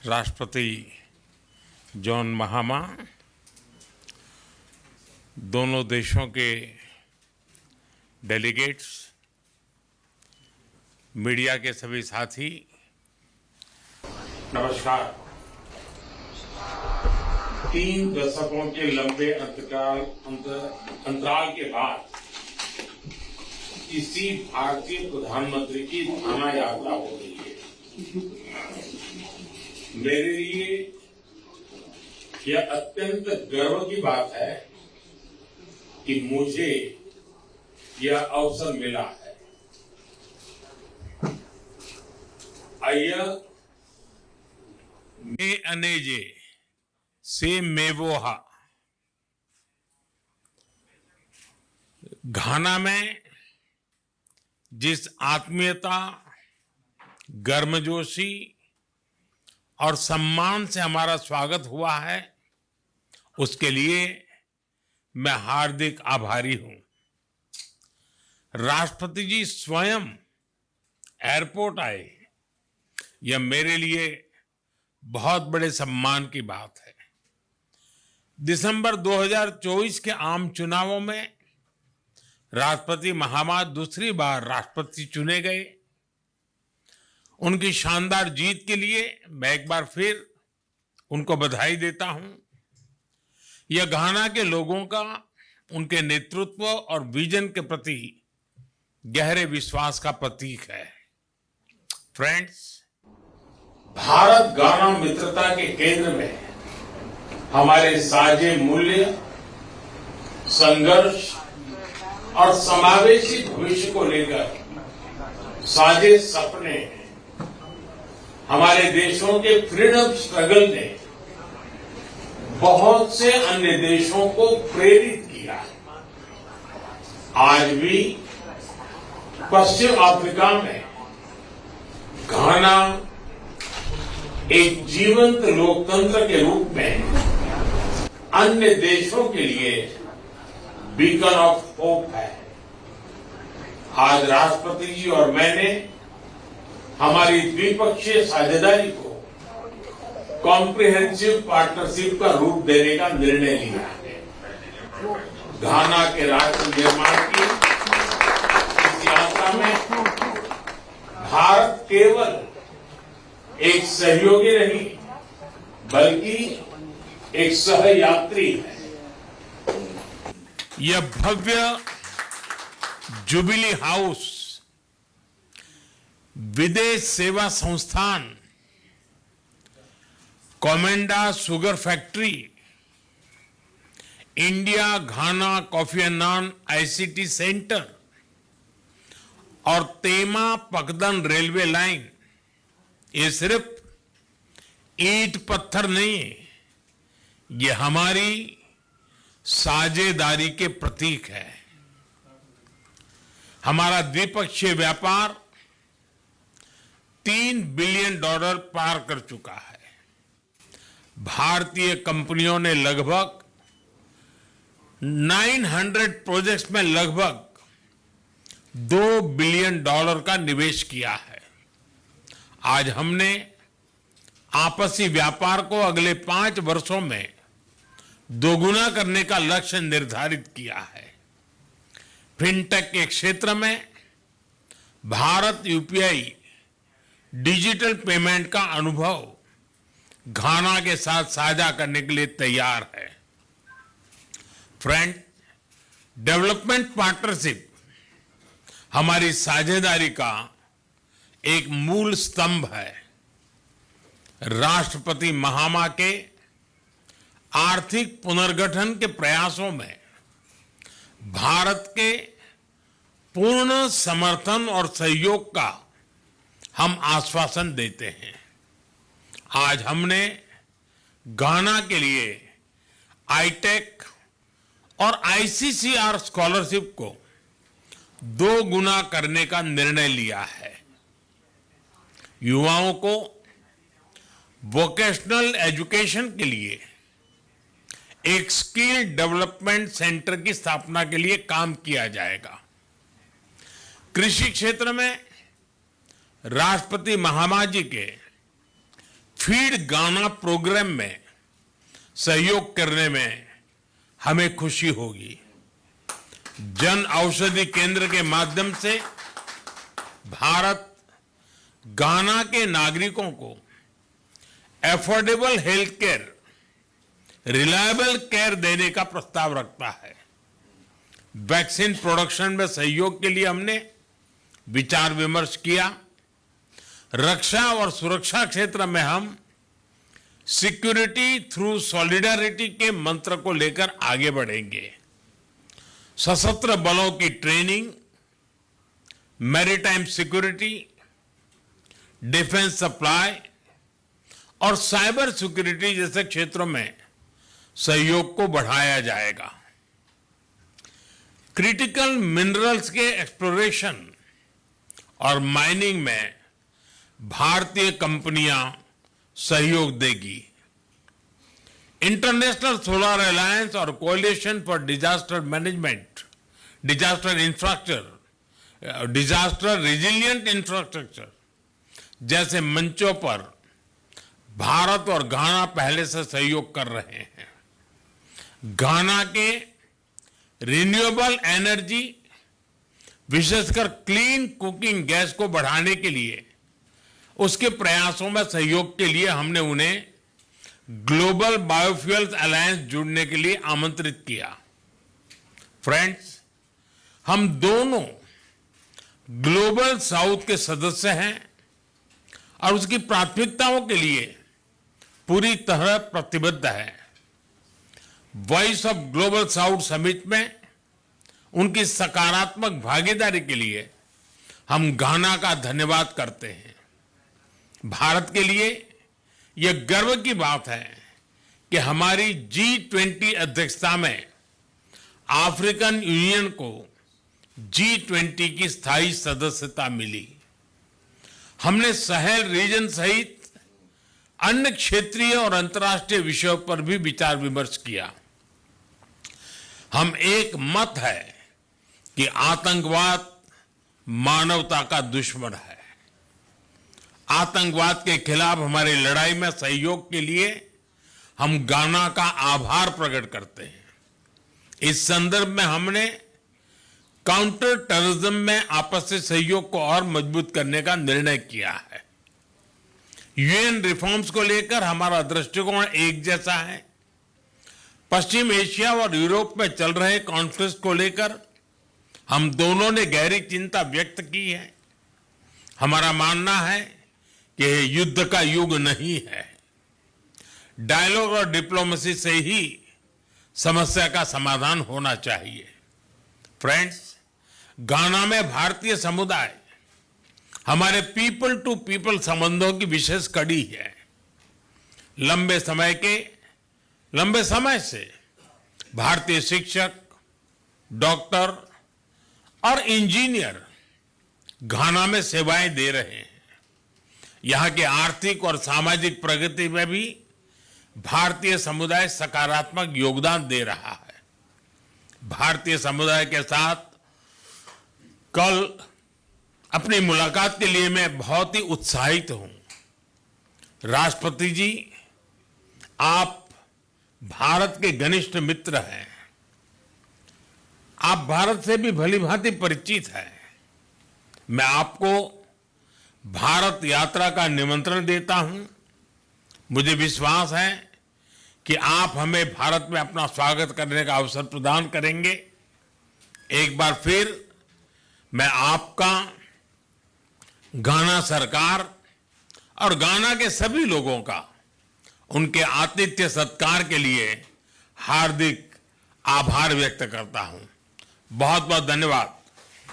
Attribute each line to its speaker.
Speaker 1: राष्ट्रपति जॉन महामा, दोनों देशों के डेलीगेट्स, मीडिया के सभी साथी, नमस्कार। 3 दशकों के लंबे अंतराल के बाद किसी भारतीय प्रधानमंत्री की घाना यात्रा हो रही है। मेरे लिए यह अत्यंत गर्व की बात है कि मुझे यह अवसर मिला है। आइए मे अनेजे से मेवोहा, घाना में जिस आत्मीयता, गर्मजोशी और सम्मान से हमारा स्वागत हुआ है, उसके लिए मैं हार्दिक आभारी हूं। राष्ट्रपति जी स्वयं एयरपोर्ट आए, यह मेरे लिए बहुत बड़े सम्मान की बात है। दिसंबर 2024 के आम चुनावों में राष्ट्रपति महामा दूसरी बार राष्ट्रपति चुने गए। उनकी शानदार जीत के लिए मैं एक बार फिर उनको बधाई देता हूं। यह घाना के लोगों का उनके नेतृत्व और विजन के प्रति गहरे विश्वास का प्रतीक है। फ्रेंड्स, भारत घाना मित्रता के केंद्र में हमारे साझे मूल्य, संघर्ष और समावेशी भविष्य को लेकर साझे सपने हैं। हमारे देशों के फ्रीडम स्ट्रगल ने बहुत से अन्य देशों को प्रेरित किया है। आज भी पश्चिम अफ्रीका में घाना एक जीवंत लोकतंत्र के रूप में अन्य देशों के लिए बीकन ऑफ होप है। आज राष्ट्रपति जी और मैंने हमारी द्विपक्षीय साझेदारी को कॉम्प्रिहेंसिव पार्टनरशिप का रूप देने का निर्णय लिया है। घाना के राष्ट्र निर्माण की इस यात्रा में भारत केवल एक सहयोगी नहीं, बल्कि एक सहयात्री है। यह भव्य jubilee house Videsh Seva Sansthan, Komenda sugar factory, India Ghana Kofi एंड नॉन आईसीटी सेंटर और तेमा पकदन रेलवे लाइन, ये सिर्फ ईंट पत्थर नहीं है, ये हमारी साझेदारी के प्रतीक है। हमारा द्विपक्षीय व्यापार $3 बिलियन पार कर चुका है। भारतीय कंपनियों ने लगभग 900 प्रोजेक्ट्स में लगभग $2 बिलियन का निवेश किया है। आज हमने आपसी व्यापार को अगले 5 वर्षों में दोगुना करने का लक्ष्य निर्धारित किया है। फिनटेक के क्षेत्र में भारत यूपीआई डिजिटल पेमेंट का अनुभव घाना के साथ साझा करने के लिए तैयार है। फ्रेंड, डेवलपमेंट पार्टनरशिप हमारी साझेदारी का एक मूल स्तंभ है। राष्ट्रपति महामा के आर्थिक पुनर्गठन के प्रयासों में भारत के पूर्ण समर्थन और सहयोग का हम आश्वासन देते हैं। आज हमने घाना के लिए आईटेक और आईसीसीआर स्कॉलरशिप को 2 गुना करने का निर्णय लिया है। युवाओं को वोकेशनल एजुकेशन के लिए एक स्किल डेवलपमेंट सेंटर की स्थापना के लिए काम किया जाएगा। कृषि क्षेत्र में राष्ट्रपति महामा जी के फीड गाना प्रोग्राम में सहयोग करने में हमें खुशी होगी। जन औषधि केंद्र के माध्यम से भारत गाना के नागरिकों को affordable health care, reliable care देने का प्रस्ताव रखता है। वैक्सीन प्रोडक्शन में सहयोग के लिए हमने विचार विमर्श किया। रक्षा और सुरक्षा क्षेत्र में हम सिक्योरिटी थ्रू सॉलिडारिटी के मंत्र को लेकर आगे बढ़ेंगे। सशस्त्र बलों की training, maritime security, defence supply और साइबर सिक्योरिटी जैसे क्षेत्रों में सहयोग को बढ़ाया जाएगा। क्रिटिकल मिनरल्स के एक्सप्लोरेशन और माइनिंग में भारतीय कंपनियां सहयोग देगी। इंटरनेशनल सोलर अलायंस और coalition for disaster management, disaster infrastructure, disaster resilient infrastructure जैसे मंचों पर भारत और घाना पहले से सहयोग कर रहे हैं। घाना के रिन्यूएबल एनर्जी, विशेषकर क्लीन कुकिंग गैस को बढ़ाने के लिए उसके प्रयासों में सहयोग के लिए हमने उन्हें ग्लोबल बायोफ्यूल्स अलायंस जुड़ने के लिए आमंत्रित किया। फ्रेंड्स, हम दोनों ग्लोबल साउथ के सदस्य हैं और उसकी प्राथमिकताओं के लिए पूरी तरह प्रतिबद्ध है। Voice of global south summit में उनकी सकारात्मक भागीदारी के लिए हम घाना का धन्यवाद करते हैं। भारत के लिए यह गर्व की बात है कि हमारी G20 अध्यक्षता में अफ्रीकन यूनियन को G20 की स्थायी सदस्यता मिली। हमने साहेल रीजन सहित अन्य क्षेत्रीय और अंतर्राष्ट्रीय विषयों पर भी विचार विमर्श किया। हम एक मत है कि आतंकवाद मानवता का दुश्मन है। आतंकवाद के खिलाफ हमारी लड़ाई में सहयोग के लिए हम घाना का आभार प्रकट करते हैं। इस संदर्भ में हमने काउंटर टेररिज्म में आपसी सहयोग को और मजबूत करने का निर्णय किया है। यूएन रिफॉर्म्स को लेकर हमारा दृष्टिकोण एक जैसा है। पश्चिम एशिया और यूरोप में चल रहे कॉन्फ्लिक्ट को लेकर हम दोनों ने गहरी चिंता व्यक्त की है। हमारा मानना है कि यह युद्ध का युग नहीं है। डायलॉग और डिप्लोमेसी से ही समस्या का समाधान होना चाहिए। फ्रेंड्स, घाना में भारतीय समुदाय हमारे पीपल टू पीपल संबंधों की विशेष कड़ी है। लंबे समय से भारतीय शिक्षक, डॉक्टर और इंजीनियर घाना में सेवाएं दे रहे हैं। यहां की आर्थिक और सामाजिक प्रगति में भी भारतीय समुदाय सकारात्मक योगदान दे रहा है। भारतीय समुदाय के साथ कल अपनी मुलाकात के लिए मैं बहुत ही उत्साहित हूं। राष्ट्रपति जी, आप भारत के घनिष्ठ मित्र हैं। आप भारत से भी भलीभांति परिचित हैं। मैं आपको भारत यात्रा का निमंत्रण देता हूं। मुझे विश्वास है कि आप हमें भारत में अपना स्वागत करने का अवसर प्रदान करेंगे। एक बार फिर मैं आपका, घाना सरकार और घाना के सभी लोगों का उनके आतिथ्य सत्कार के लिए हार्दिक आभार व्यक्त करता हूं। बहुत बहुत धन्यवाद।